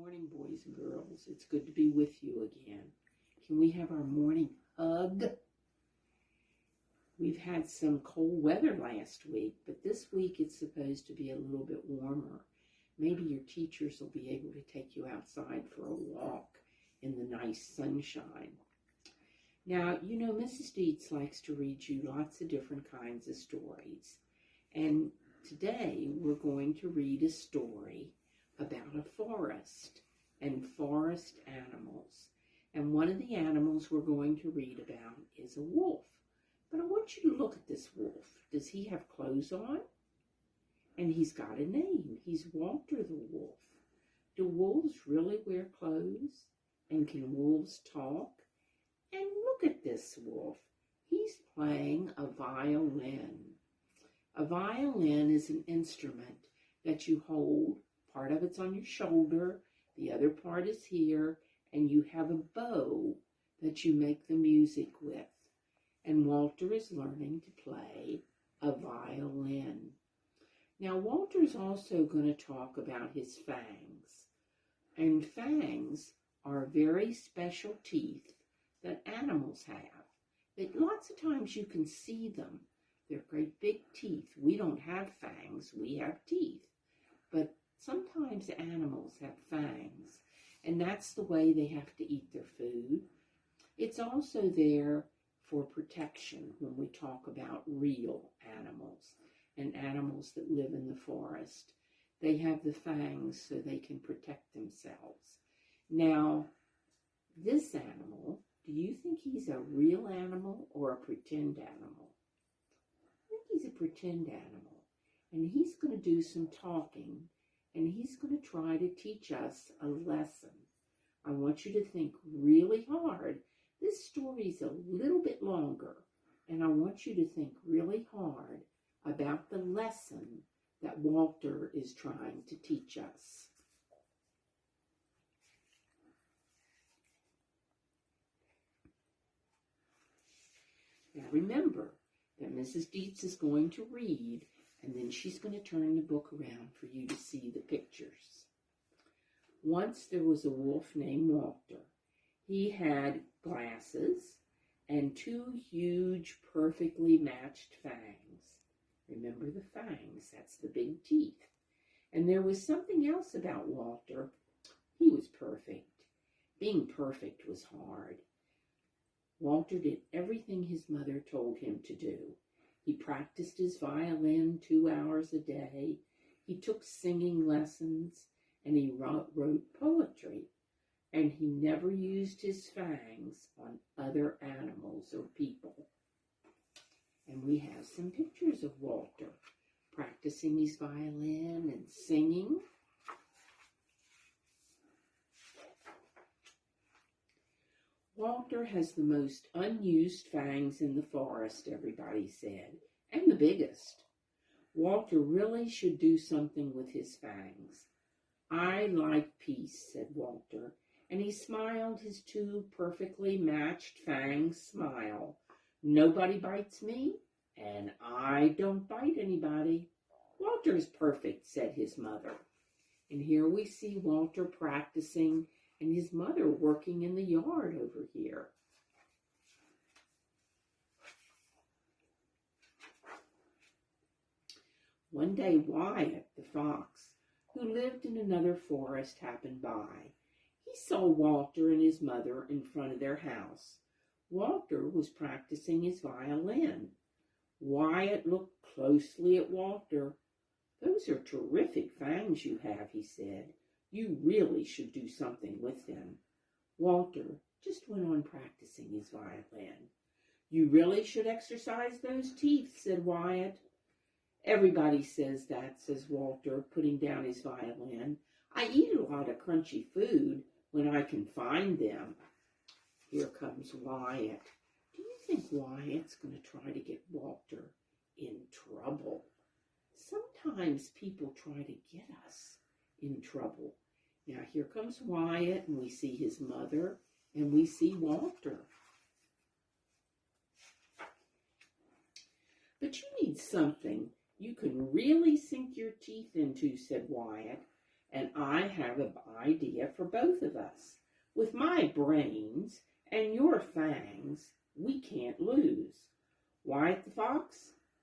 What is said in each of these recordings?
morning, boys and girls. It's good to be with you again. Can we have our morning hug? We've had some cold weather last week, but this week it's supposed to be a little bit warmer. Maybe your teachers will be able to take you outside for a walk in the nice sunshine. Now, you know, Mrs. Deitz likes to read you lots of different kinds of stories. And today we're going to read a story about a forest and forest animals. And one of the animals we're going to read about is a wolf. But I want you to look at this wolf. Does he have clothes on? And he's got a name. He's Walter the wolf. Do wolves really wear clothes? And can wolves talk? And look at this wolf. He's playing a violin. A violin is an instrument that you hold. Part of it's on your shoulder, the other part is here, and you have a bow that you make the music with. And Walter is learning to play a violin. Now, Walter's also going to talk about his fangs. And fangs are very special teeth that animals have. That lots of times you can see them. They're great big teeth. We don't have fangs, we have teeth. But sometimes animals have fangs, and that's the way they have to eat their food. It's also there for protection when we talk about real animals and animals that live in the forest. They have the fangs so they can protect themselves. Now, this animal, do you think he's a real animal or a pretend animal? I think he's a pretend animal, and he's going to do some talking. And he's going to try to teach us a lesson. I want you to think really hard. This story's a little bit longer, and I want you to think really hard about the lesson that Walter is trying to teach us. Now remember that Mrs. Deitz is going to read, and then she's going to turn the book around for you to see the pictures. Once there was a wolf named Walter. He had glasses and two huge, perfectly matched fangs. Remember the fangs, that's the big teeth. And there was something else about Walter. He was perfect. Being perfect was hard. Walter did everything his mother told him to do. He practiced his violin 2 hours a day. He took singing lessons, and he wrote poetry. And he never used his fangs on other animals or people. And we have some pictures of Walter practicing his violin and singing. Walter has the most unused fangs in the forest, everybody said, and the biggest. Walter really should do something with his fangs. I like peace, said Walter, and he smiled his two perfectly matched fangs smile. Nobody bites me, and I don't bite anybody. Walter's perfect, said his mother. And here we see Walter practicing and his mother working in the yard over here. One day Wyatt, the fox, who lived in another forest, happened by. He saw Walter and his mother in front of their house. Walter was practicing his violin. Wyatt looked closely at Walter. Those are terrific fangs you have, he said. You really should do something with them. Walter just went on practicing his violin. You really should exercise those teeth, said Wyatt. Everybody says that, says Walter, putting down his violin. I eat a lot of crunchy food when I can find them. Here comes Wyatt. Do you think Wyatt's going to try to get Walter in trouble? Sometimes people try to get us in trouble. Now here comes Wyatt, and we see his mother, and we see Walter. But you need something you can really sink your teeth into, said Wyatt, and I have an idea for both of us. With my brains and your fangs, we can't lose. Wyatt the Fox,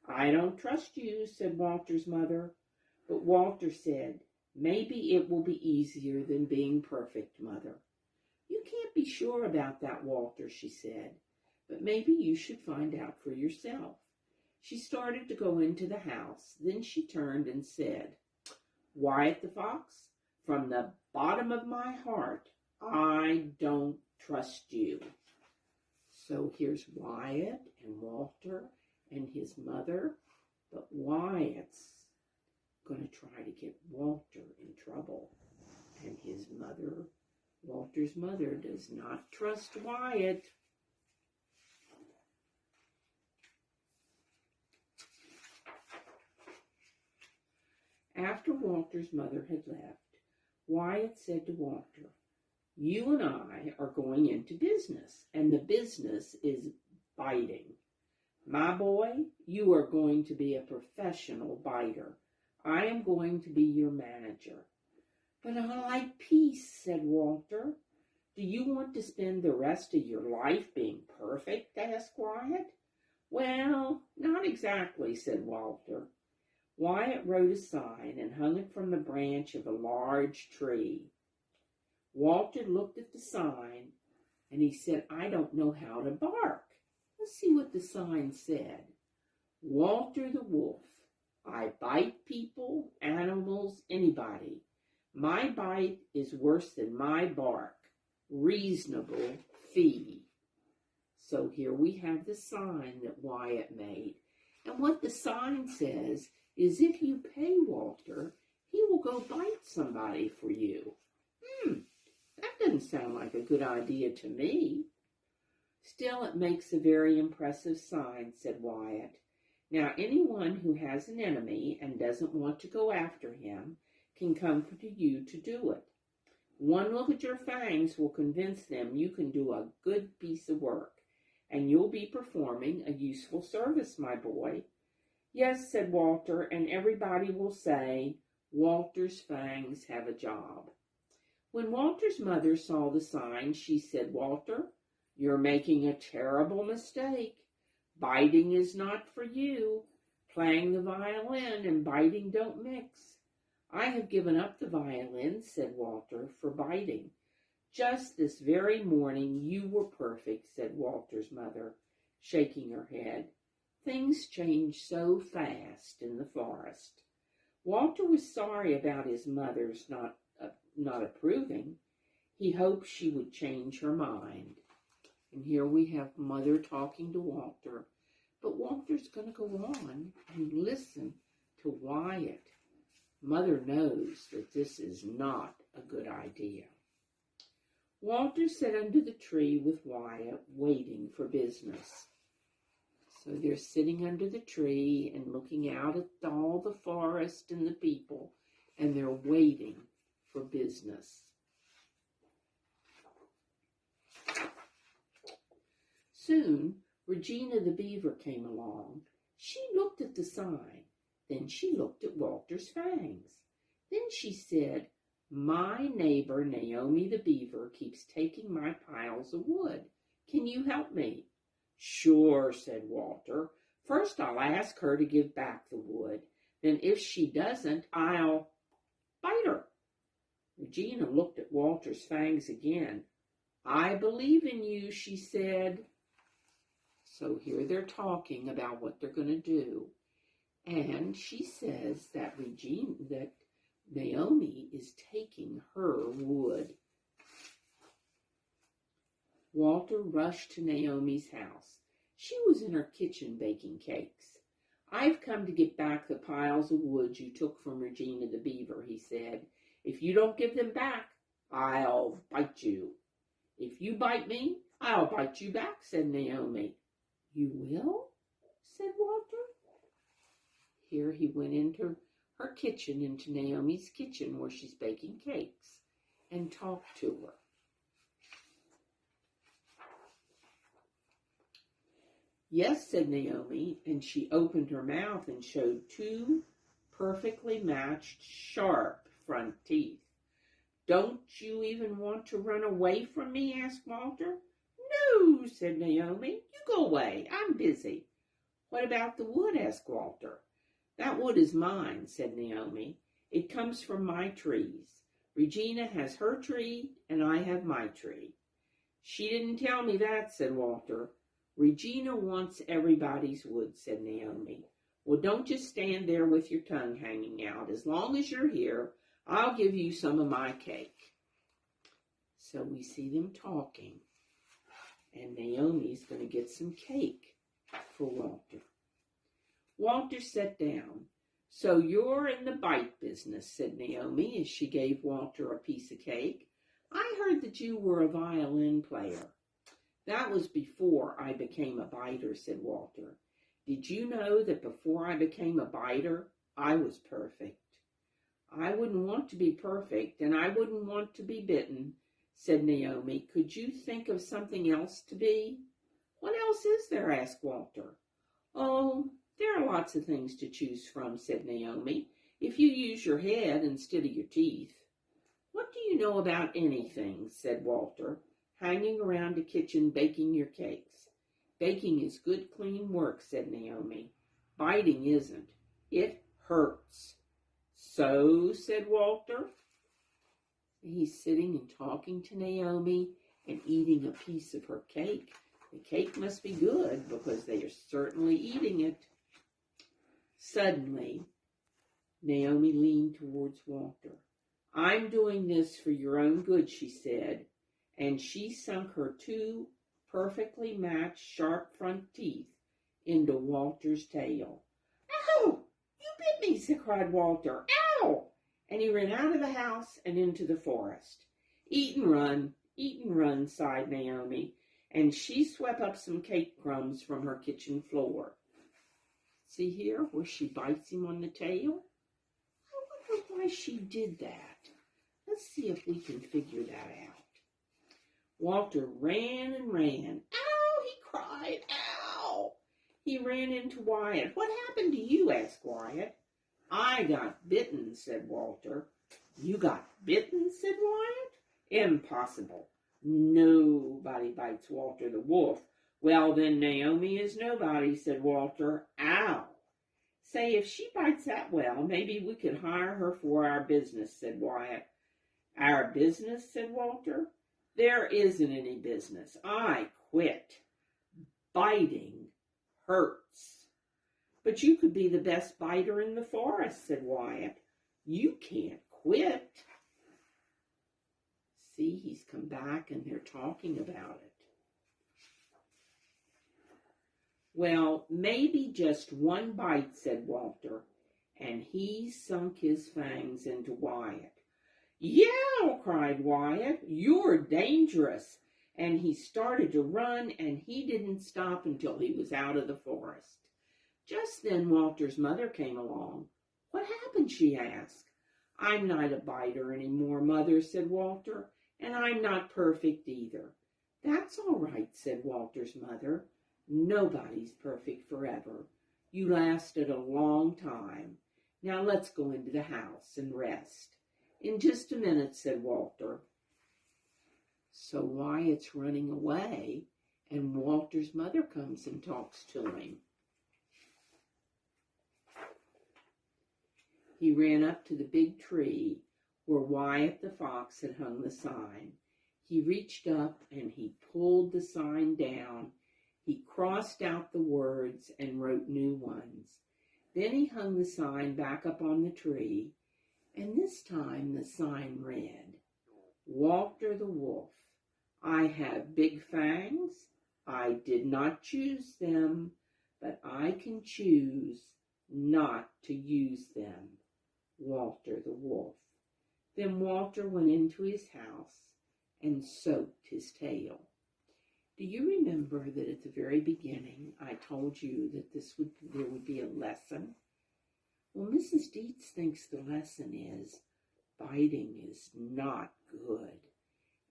I don't trust you, said Walter's mother. But Walter said, maybe it will be easier than being perfect, Mother. You can't be sure about that, Walter, she said, but maybe you should find out for yourself. She started to go into the house. Then she turned and said, Wyatt the Fox, from the bottom of my heart, I don't trust you. So here's Wyatt and Walter and his mother, but Wyatt's going to try to get Walter in trouble. And his mother, Walter's mother, does not trust Wyatt. After Walter's mother had left, Wyatt said to Walter, you and I are going into business, and the business is biting. My boy, you are going to be a professional biter. I am going to be your manager. But I like peace, said Walter. Do you want to spend the rest of your life being perfect? Asked Wyatt. Well, not exactly, said Walter. Wyatt wrote a sign and hung it from the branch of a large tree. Walter looked at the sign and he said, I don't know how to bark. Let's see what the sign said. Walter the Wolf. I bite people, animals, anybody. My bite is worse than my bark. Reasonable fee. So here we have the sign that Wyatt made. And what the sign says is if you pay Walter, he will go bite somebody for you. That doesn't sound like a good idea to me. Still, it makes a very impressive sign, said Wyatt. Now, anyone who has an enemy and doesn't want to go after him can come to you to do it. One look at your fangs will convince them you can do a good piece of work, and you'll be performing a useful service, my boy. Yes, said Walter, and everybody will say, Walter's fangs have a job. When Walter's mother saw the sign, she said, Walter, you're making a terrible mistake. Biting is not for you. Playing the violin and biting don't mix. I have given up the violin, said Walter, for biting. Just this very morning you were perfect, said Walter's mother, shaking her head. Things change so fast in the forest. Walter was sorry about his mother's not approving. He hoped she would change her mind. And here we have Mother talking to Walter. But Walter's going to go on and listen to Wyatt. Mother knows that this is not a good idea. Walter sat under the tree with Wyatt, waiting for business. So they're sitting under the tree and looking out at all the forest and the people, and they're waiting for business. Soon, Regina the beaver came along. She looked at the sign. Then she looked at Walter's fangs. Then she said, My neighbor Naomi the beaver keeps taking my piles of wood. Can you help me? Sure, said Walter. First I'll ask her to give back the wood. Then if she doesn't, I'll bite her. Regina looked at Walter's fangs again. I believe in you, she said. So here they're talking about what they're going to do. And she says that Naomi is taking her wood. Walter rushed to Naomi's house. She was in her kitchen baking cakes. I've come to get back the piles of wood you took from Regina the beaver, he said. If you don't give them back, I'll bite you. If you bite me, I'll bite you back, said Naomi. You will? Said Walter. Here he went into her kitchen, into Naomi's kitchen where she's baking cakes, and talked to her. Yes, said Naomi, and she opened her mouth and showed two perfectly matched, sharp front teeth. Don't you even want to run away from me? Asked Walter. No, said Naomi. You go away. I'm busy. What about the wood? Asked Walter. That wood is mine, said Naomi. It comes from my trees. Regina has her tree, and I have my tree. She didn't tell me that, said Walter. Regina wants everybody's wood, said Naomi. Well, don't just stand there with your tongue hanging out. As long as you're here, I'll give you some of my cake. So we see them talking, and Naomi's going to get some cake for Walter. Walter sat down. So you're in the bite business, said Naomi as she gave Walter a piece of cake. I heard that you were a violin player. That was before I became a biter, said Walter. Did you know that before I became a biter, I was perfect? I wouldn't want to be perfect, and I wouldn't want to be bitten, said Naomi. Could you think of something else to be? What else is there? Asked Walter. Oh, there are lots of things to choose from, said Naomi, if you use your head instead of your teeth. What do you know about anything? Said Walter, hanging around the kitchen baking your cakes. Baking is good, clean work, said Naomi. Biting isn't. It hurts. So, said Walter. He's sitting and talking to Naomi and eating a piece of her cake. The cake must be good because they are certainly eating it. Suddenly, Naomi leaned towards Walter. I'm doing this for your own good, she said, and she sunk her two perfectly matched sharp front teeth into Walter's tail. Ow! You bit me, cried Walter. Ow! And he ran out of the house and into the forest. Eat and run, sighed Naomi, and she swept up some cake crumbs from her kitchen floor. See here where she bites him on the tail? I wonder why she did that. Let's see if we can figure that out. Walter ran and ran. Ow, he cried, ow. He ran into Wyatt. What happened to you? Asked Wyatt. I got bitten, said Walter. You got bitten, said Wyatt. Impossible. Nobody bites Walter the wolf. Well, then Naomi is nobody, said Walter. Ow. Say, if she bites that well, maybe we could hire her for our business, said Wyatt. Our business, said Walter. There isn't any business. I quit. Biting hurts. But you could be the best biter in the forest, said Wyatt. You can't quit. See, he's come back and they're talking about it. Well, maybe just one bite, said Walter, and he sunk his fangs into Wyatt. Yow, cried Wyatt, you're dangerous. And he started to run, and he didn't stop until he was out of the forest. Just then Walter's mother came along. What happened? She asked. I'm not a biter anymore, Mother, said Walter, and I'm not perfect either. That's all right, said Walter's mother. Nobody's perfect forever. You lasted a long time. Now let's go into the house and rest. In just a minute, said Walter. So Wyatt's running away, and Walter's mother comes and talks to him. He ran up to the big tree where Wyatt the fox had hung the sign. He reached up and he pulled the sign down. He crossed out the words and wrote new ones. Then he hung the sign back up on the tree, and this time the sign read, Walter the Wolf, I have big fangs. I did not choose them, but I can choose not to use them. Walter the Wolf. Then Walter went into his house and soaked his tail. Do you remember that at the very beginning I told you that there would be a lesson? Well, Mrs. Deitz thinks the lesson is biting is not good.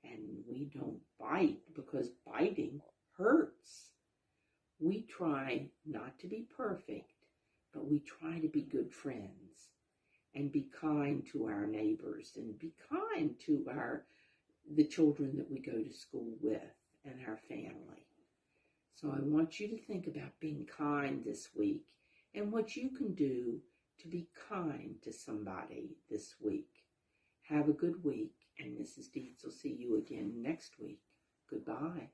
And we don't bite because biting hurts. We try not to be perfect, but we try to be good friends. and be kind to our neighbors and be kind to the children that we go to school with and our family. So I want you to think about being kind this week and what you can do to be kind to somebody this week. Have a good week, and Mrs. Deitz will see you again next week. Goodbye.